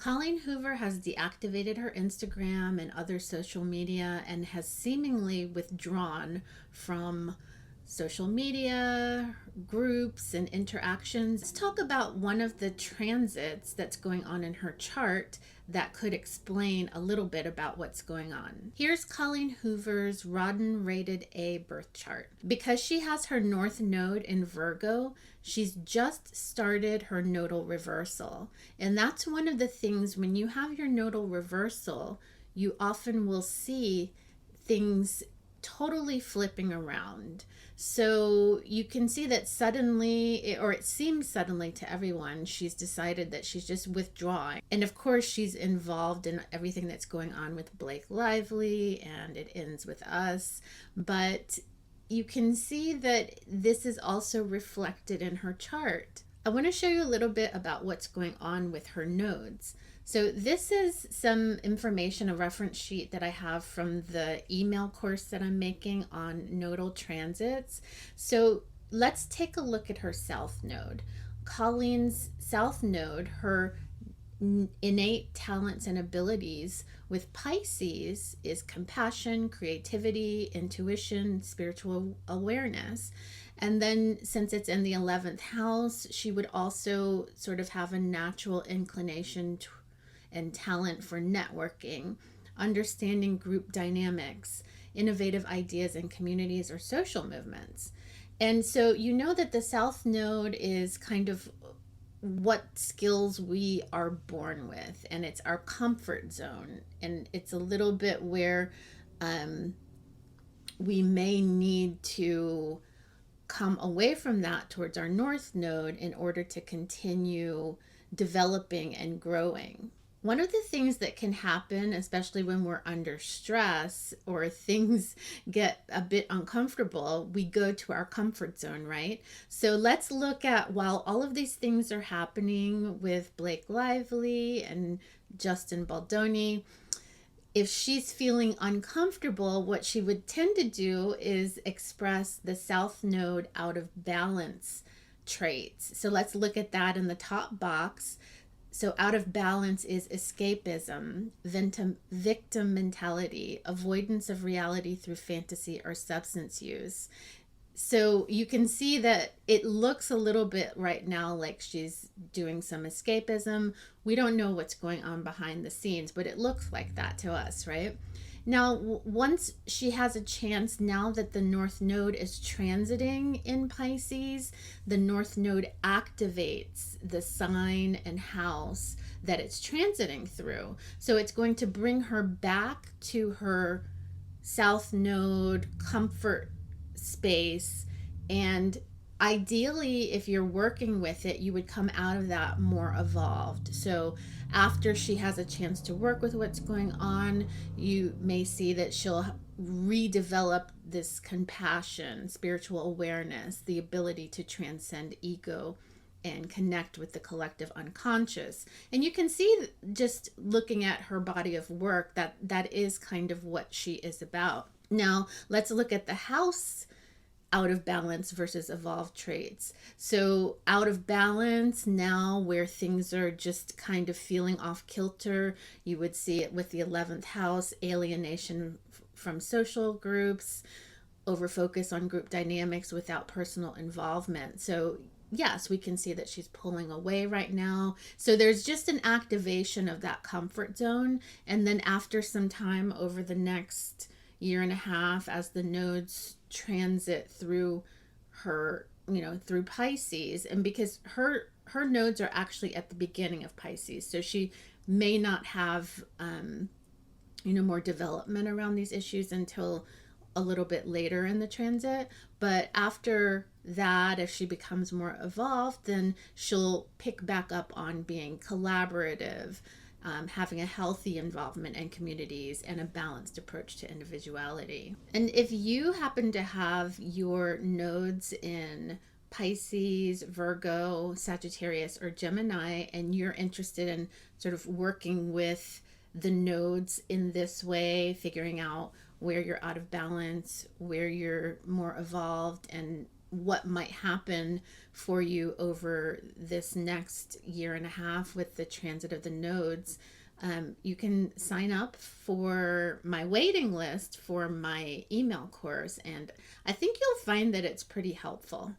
Colleen Hoover has deactivated her Instagram and other social media and has seemingly withdrawn from social media, groups, and interactions. Let's talk about one of the transits that's going on in her chart that could explain a little bit about what's going on. Here's Colleen Hoover's Rodden Rated A birth chart. Because she has her North Node in Virgo, she's just started her nodal reversal. And that's one of the things when you have your nodal reversal, you often will see things totally flipping around. So you can see that suddenly, or it seems suddenly to everyone, she's decided that she's just withdrawing. And of course, she's involved in everything that's going on with Blake Lively, and it ends with us. But you can see that this is also reflected in her chart. I want to show you a little bit about what's going on with her nodes. So this is some information, a reference sheet that I have from the email course that I'm making on nodal transits. So let's take a look at her south node. Colleen's south node, her innate talents and abilities with Pisces is compassion, creativity, intuition, spiritual awareness. And then since it's in the 11th house, she would also sort of have a natural inclination and talent for networking, understanding group dynamics, innovative ideas in communities or social movements. And so you know that the South Node is kind of what skills we are born with, and it's our comfort zone. And it's a little bit where we may need to come away from that towards our North Node in order to continue developing and growing. One of the things that can happen, especially when we're under stress or things get a bit uncomfortable, we go to our comfort zone, right? So let's look at, while all of these things are happening with Blake Lively and Justin Baldoni, if she's feeling uncomfortable, what she would tend to do is express the South Node out of balance traits. So let's look at that in the top box. So out of balance is escapism, victim mentality, avoidance of reality through fantasy or substance use. So you can see that it looks a little bit right now like she's doing some escapism. We don't know what's going on behind the scenes, but it looks like that to us, right? Now, once she has a chance, now that the North Node is transiting in Pisces, the North Node activates the sign and house that it's transiting through. So it's going to bring her back to her South Node comfort space, and ideally, if you're working with it, you would come out of that more evolved. So after she has a chance to work with what's going on, you may see that she'll redevelop this compassion, spiritual awareness, the ability to transcend ego and connect with the collective unconscious. And you can see, just looking at her body of work, that that is kind of what she is about. Now, let's look at the house out of balance versus evolved traits. So out of balance now, where things are just kind of feeling off kilter, you would see it with the 11th house, alienation from social groups, over focus on group dynamics without personal involvement. So yes, we can see that she's pulling away right now. So there's just an activation of that comfort zone. And then after some time, over the next year and a half, as the nodes transit through her, through Pisces, and because her nodes are actually at the beginning of Pisces, so she may not have more development around these issues until a little bit later in the transit. But after that, if she becomes more evolved, then she'll pick back up on being collaborative, having a healthy involvement in communities, and a balanced approach to individuality. And if you happen to have your nodes in Pisces, Virgo, Sagittarius, or Gemini, and you're interested in sort of working with the nodes in this way, figuring out where you're out of balance, where you're more evolved, and what might happen for you over this next year and a half with the transit of the nodes, you can sign up for my waiting list for my email course, and I think you'll find that it's pretty helpful.